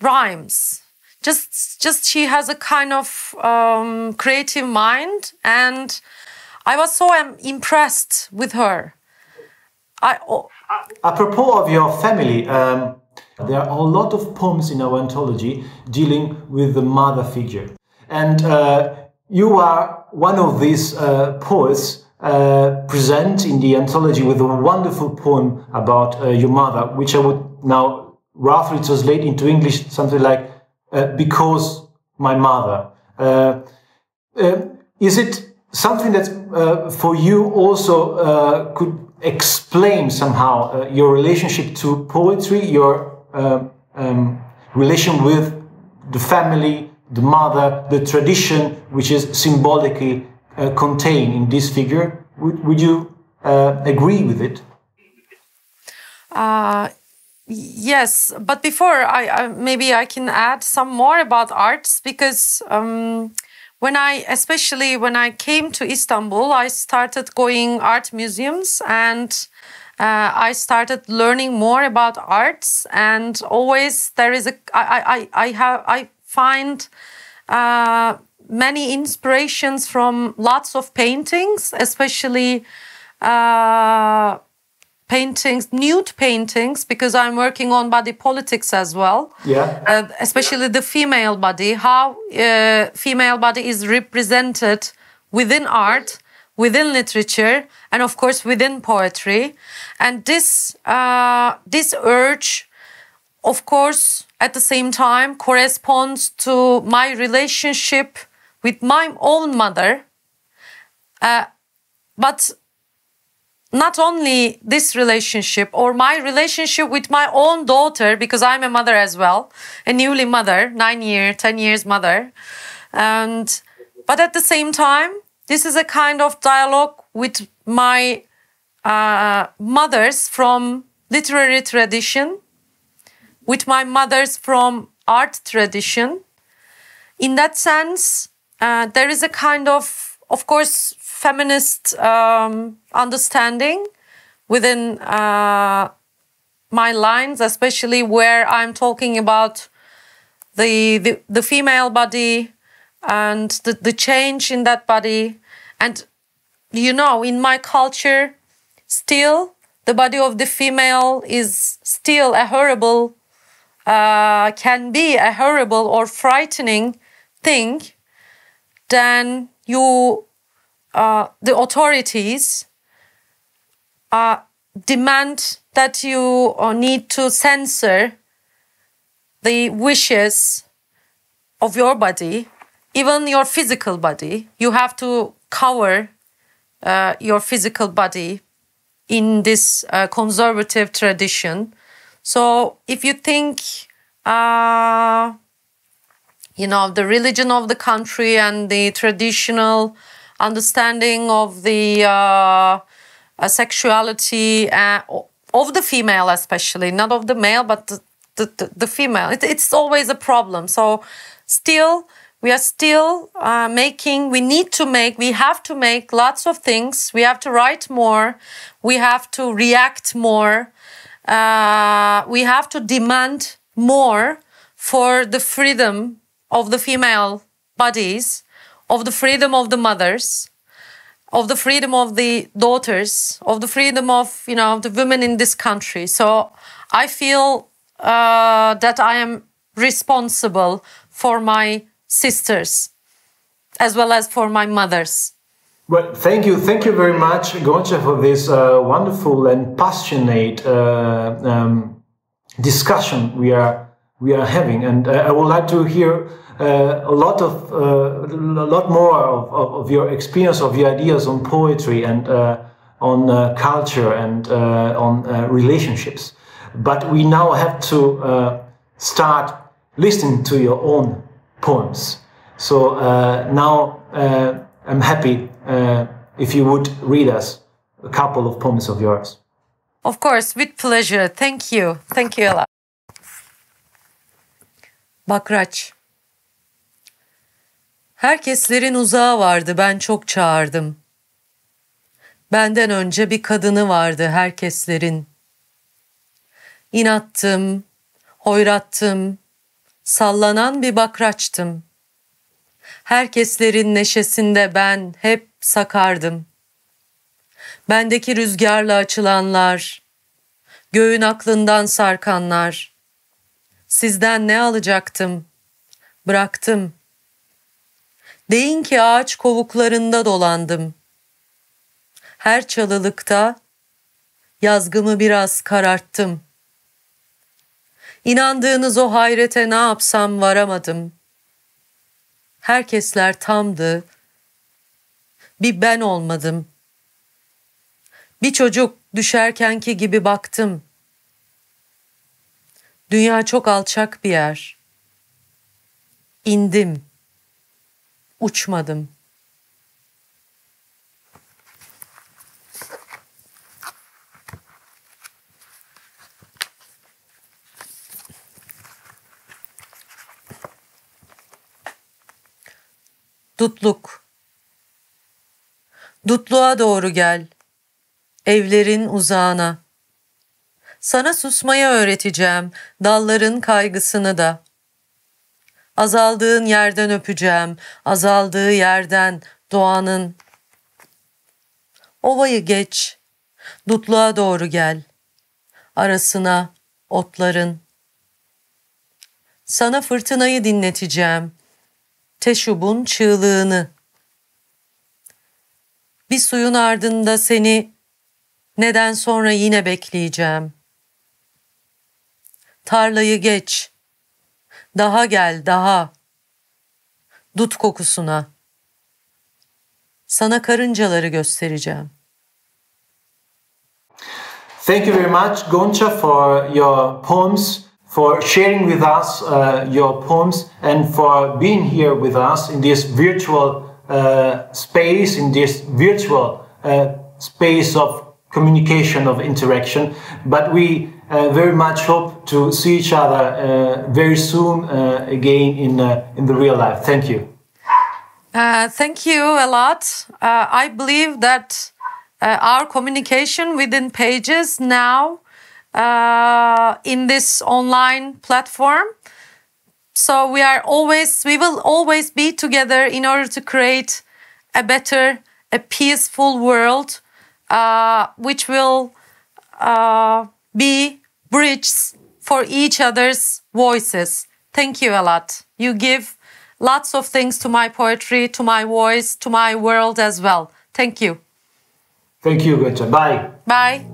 rhymes. Just she has a kind of creative mind, and I was so impressed with her. Apropos of your family, there are a lot of poems in our anthology dealing with the mother figure, and you are one of these poets present in the anthology with a wonderful poem about your mother, which I would now roughly translate into English, something like "Because my mother." Is it something that for you also could explain somehow your relationship to poetry, your relation with the family, the mother, the tradition, which is symbolically contained in this figure? Would you agree with it? Yes, but before maybe I can add some more about arts, because especially when I came to Istanbul, I started going art museums and I started learning more about arts. And always there is I find many inspirations from lots of paintings, especially paintings, nude paintings, because I'm working on body politics as well. Yeah. Especially the female body, how female body is represented within art, within literature, and of course within poetry. And this urge, of course, at the same time corresponds to my relationship with my own mother. But not only this relationship or my relationship with my own daughter, because I'm a mother as well, a newly mother, 10 years mother. But at the same time, this is a kind of dialogue with my mothers from literary tradition, with my mothers from art tradition. In that sense, there is a kind of course, feminist understanding within my lines, especially where I'm talking about the female body and the change in that body. And, you know, in my culture, still, the body of the female is still a horrible, can be a horrible or frightening thing. Then the authorities demand that you need to censor the wishes of your body, even your physical body. You have to cover your physical body in this conservative tradition. So if you think, you know, the religion of the country and the traditional understanding of the sexuality of the female, especially, not of the male, but the female. It's always a problem. So still, we are still we have to make lots of things. We have to write more. We have to react more. We have to demand more for the freedom of the female bodies, of the freedom of the mothers, of the freedom of the daughters, of the freedom of, you know, the women in this country. So I feel that I am responsible for my sisters as well as for my mothers. Well, thank you very much, Gonca, for this wonderful and passionate discussion we are having, and I would like to hear a lot more of your experience, of your ideas on poetry and on culture and on relationships. But we now have to start listening to your own poems. So now I'm happy if you would read us a couple of poems of yours. Of course, with pleasure. Thank you. Thank you a lot. Bakraç. Herkeslerin uzağı vardı, ben çok çağırdım. Benden önce bir kadını vardı herkeslerin. İnattım, hoyrattım, sallanan bir bakraçtım. Herkeslerin neşesinde ben hep sakardım. Bendeki rüzgarla açılanlar, göğün aklından sarkanlar. Sizden ne alacaktım? Bıraktım. Deyin ki ağaç kovuklarında dolandım. Her çalılıkta yazgımı biraz kararttım. İnandığınız o hayrete ne yapsam varamadım. Herkesler tamdı. Bir ben olmadım. Bir çocuk düşerkenki gibi baktım. Dünya çok alçak bir yer. İndim. Uçmadım. Dutluk. Dutluğa doğru gel, evlerin uzağına. Sana susmayı öğreteceğim, dalların kaygısını da. Azaldığın yerden öpeceğim, azaldığı yerden doğanın. Ovayı geç, dutluğa doğru gel, arasına otların. Sana fırtınayı dinleteceğim, teşubun çığlığını. Bir suyun ardında seni neden sonra yine bekleyeceğim. Tarlayı geç, daha gel daha, dut kokusuna. Sana karıncaları göstereceğim. Thank you very much, Gonca, for your poems, for sharing with us your poems, and for being here with us in this virtual space, in this virtual space of communication, of interaction. But we very much hope to see each other very soon again in the real life. Thank you. Thank you a lot. I believe that our communication within pages now in this online platform. So we will always be together in order to create a better, a peaceful world, which will be bridges for each other's voices. Thank you a lot. You give lots of things to my poetry, to my voice, to my world as well. Thank you. Thank you, Gonca. Bye. Bye.